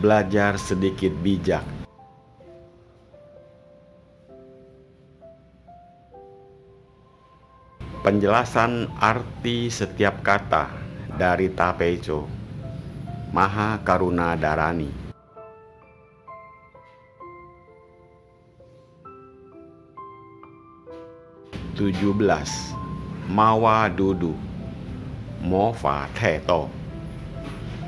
belajar sedikit bijak. Penjelasan arti setiap kata dari Tapeco, Maha Karuna Dharani. 17. Mawa Dudu, Mofa Theto.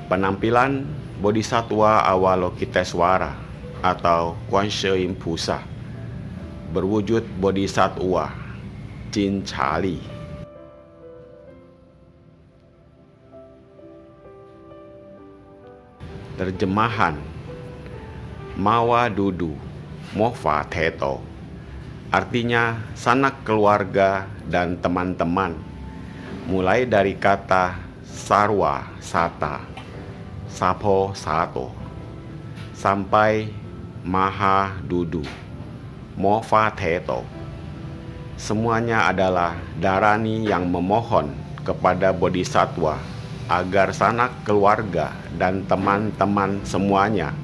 Penampilan Bodhisattva Avalokitesvara atau Kwanse Impusa berwujud Bodhisattva Jin Chali. Terjemahan Mawa Dudu, Mofa Theto artinya sanak keluarga dan teman-teman, mulai dari kata sarwa sata, sapo sato, sampai maha dudu, mofa theto. Semuanya adalah dharani yang memohon kepada bodhisattva agar sanak keluarga dan teman-teman semuanya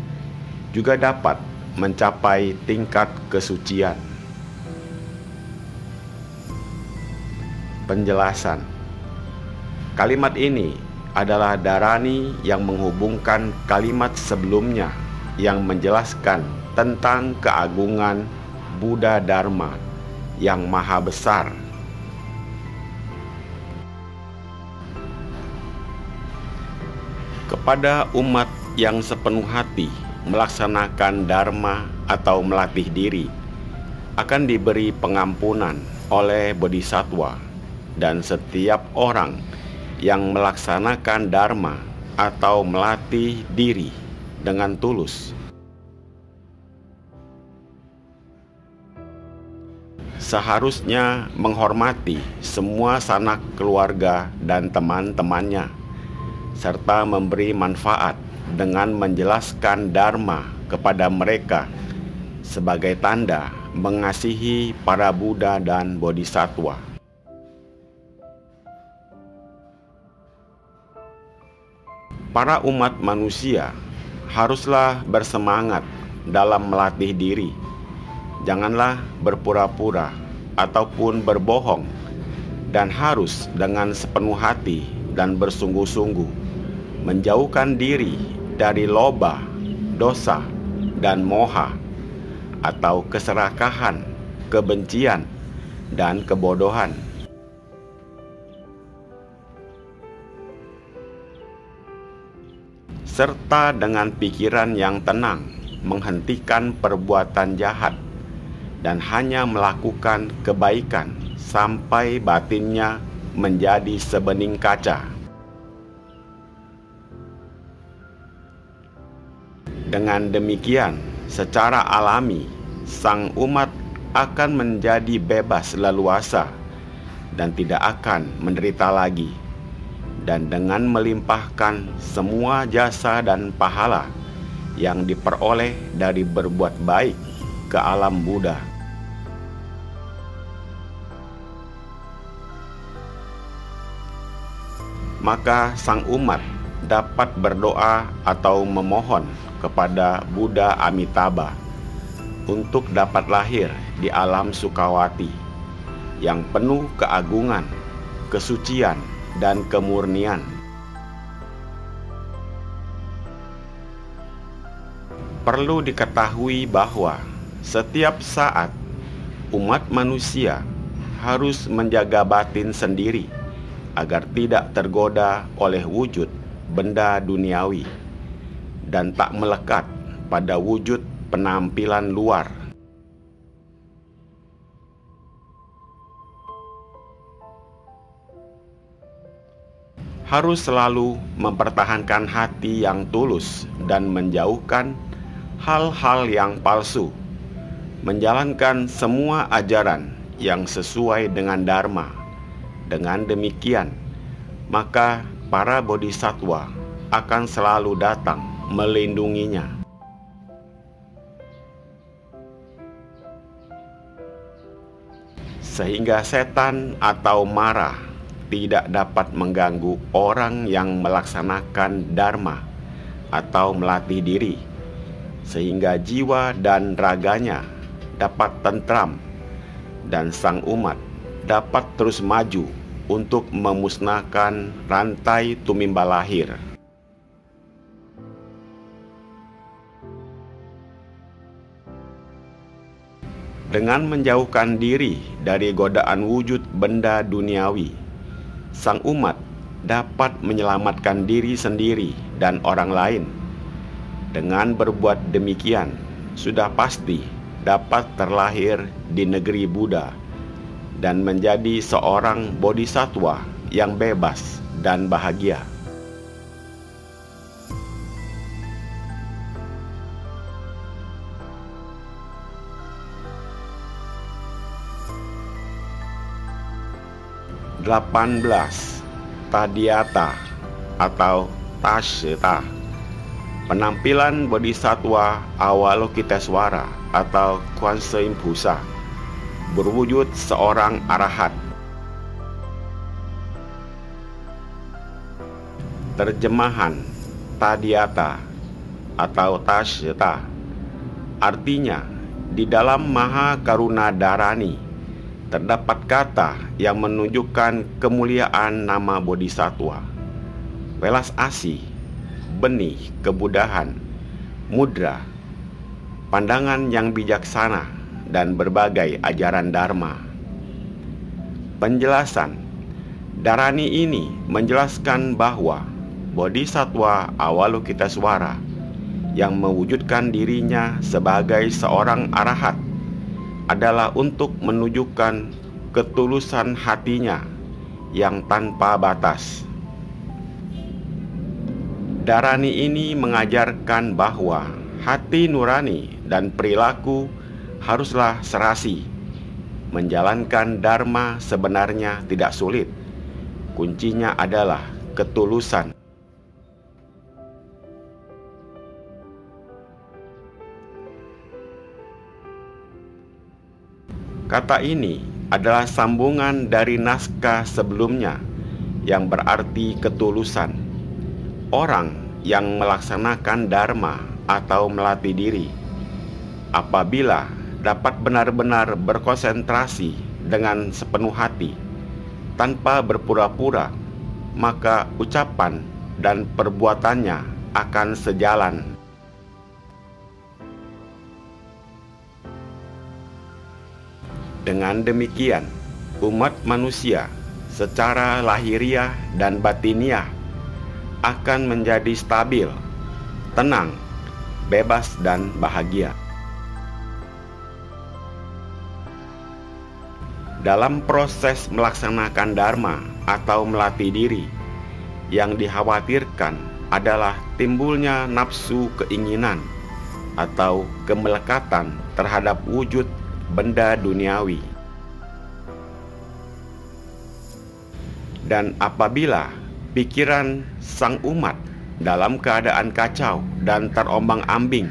juga dapat mencapai tingkat kesucian. Penjelasan. Kalimat ini adalah dharani yang menghubungkan kalimat sebelumnya yang menjelaskan tentang keagungan Buddha Dharma yang maha besar. Kepada umat yang sepenuh hati melaksanakan dharma atau melatih diri akan diberi pengampunan oleh bodhisattva. Dan setiap orang yang melaksanakan dharma atau melatih diri dengan tulus seharusnya menghormati semua sanak keluarga dan teman-temannya, serta memberi manfaat dengan menjelaskan dharma kepada mereka sebagai tanda mengasihi para Buddha dan Bodhisattva. Para umat manusia haruslah bersemangat dalam melatih diri. Janganlah berpura-pura ataupun berbohong, dan harus dengan sepenuh hati dan bersungguh-sungguh menjauhkan diri dari loba, dosa, dan moha atau keserakahan, kebencian, dan kebodohan. Serta dengan pikiran yang tenang menghentikan perbuatan jahat dan hanya melakukan kebaikan sampai batinnya menjadi sebening kaca. Dengan demikian, secara alami, sang umat akan menjadi bebas leluasa dan tidak akan menderita lagi. Dan dengan melimpahkan semua jasa dan pahala yang diperoleh dari berbuat baik ke alam Buddha. Maka sang umat dapat berdoa atau memohon kepada Buddha Amitabha untuk dapat lahir di alam Sukawati yang penuh keagungan, kesucian, dan kemurnian. Perlu diketahui bahwa setiap saat umat manusia harus menjaga batin sendiri agar tidak tergoda oleh wujud benda duniawi dan tak melekat pada wujud penampilan luar. Harus selalu mempertahankan hati yang tulus dan menjauhkan hal-hal yang palsu, menjalankan semua ajaran yang sesuai dengan dharma. Dengan demikian, maka para bodhisattva akan selalu datang melindunginya. Sehingga setan atau mara tidak dapat mengganggu orang yang melaksanakan dharma atau melatih diri, sehingga jiwa dan raganya dapat tentram, dan sang umat dapat terus maju untuk memusnahkan rantai tumimba lahir. Dengan menjauhkan diri dari godaan wujud benda duniawi, sang umat dapat menyelamatkan diri sendiri dan orang lain. Dengan berbuat demikian, sudah pasti dapat terlahir di negeri Buddha dan menjadi seorang bodhisattva yang bebas dan bahagia. Tadhyata atau Tastheta, penampilan bodhisattva Avalokitesvara atau Kwanse Impusa, berwujud seorang arahat. Terjemahan Tadhyata atau Tastheta artinya, di dalam Maha Karuna Dharani terdapat kata yang menunjukkan kemuliaan nama bodhisattva, welas asih, benih kebudahan, mudra, pandangan yang bijaksana, dan berbagai ajaran dharma. Penjelasan Dharani ini menjelaskan bahwa bodhisattva Avalokitesvara yang mewujudkan dirinya sebagai seorang arahat adalah untuk menunjukkan ketulusan hatinya yang tanpa batas. Dharani ini mengajarkan bahwa hati nurani dan perilaku haruslah serasi. Menjalankan dharma sebenarnya tidak sulit. Kuncinya adalah ketulusan. Kata ini adalah sambungan dari naskah sebelumnya yang berarti ketulusan. Orang yang melaksanakan dharma atau melatih diri, apabila dapat benar-benar berkonsentrasi dengan sepenuh hati, tanpa berpura-pura, maka ucapan dan perbuatannya akan sejalan. Dengan demikian, umat manusia secara lahiriah dan batiniah akan menjadi stabil, tenang, bebas, dan bahagia. Dalam proses melaksanakan dharma atau melatih diri, yang dikhawatirkan adalah timbulnya nafsu keinginan atau kemelekatan terhadap wujud benda duniawi. Dan apabila pikiran sang umat dalam keadaan kacau dan terombang-ambing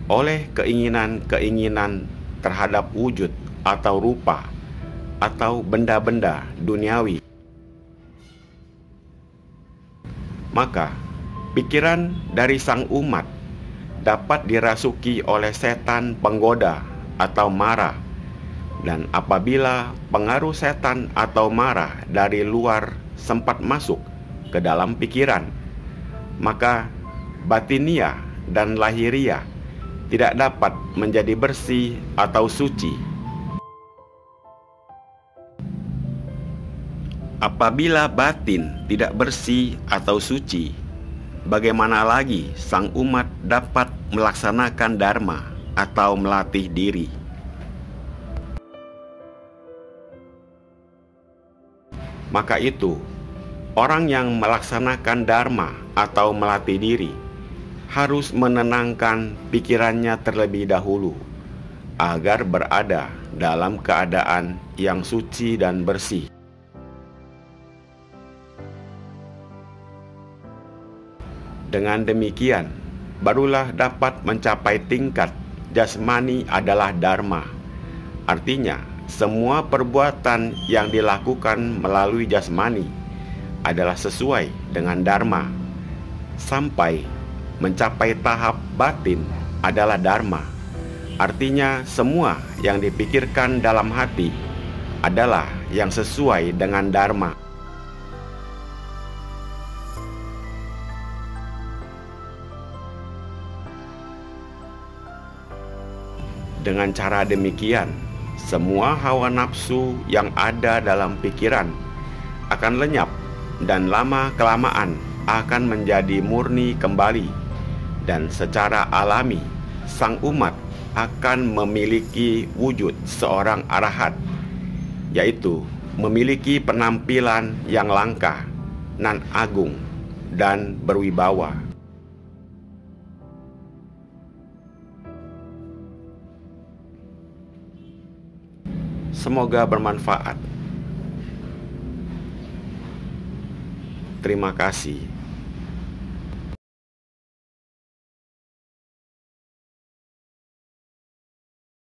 oleh keinginan-keinginan terhadap wujud atau rupa atau benda-benda duniawi, maka pikiran dari sang umat dapat dirasuki oleh setan penggoda atau mara. Dan apabila pengaruh setan atau mara dari luar sempat masuk ke dalam pikiran, maka batinia dan lahiria tidak dapat menjadi bersih atau suci. Apabila batin tidak bersih atau suci, bagaimana lagi sang umat dapat melaksanakan dharma atau melatih diri? Maka itu, orang yang melaksanakan dharma atau melatih diri harus menenangkan pikirannya terlebih dahulu agar berada dalam keadaan yang suci dan bersih. Dengan demikian, barulah dapat mencapai tingkat jasmani adalah dharma. Artinya, semua perbuatan yang dilakukan melalui jasmani adalah sesuai dengan dharma, sampai mencapai tahap batin adalah dharma. Artinya semua yang dipikirkan dalam hati adalah yang sesuai dengan dharma. Dengan cara demikian, semua hawa nafsu yang ada dalam pikiran akan lenyap dan lama-kelamaan akan menjadi murni kembali, dan secara alami sang umat akan memiliki wujud seorang arahat, yaitu memiliki penampilan yang langka, nan agung, dan berwibawa. Semoga bermanfaat. Terima kasih.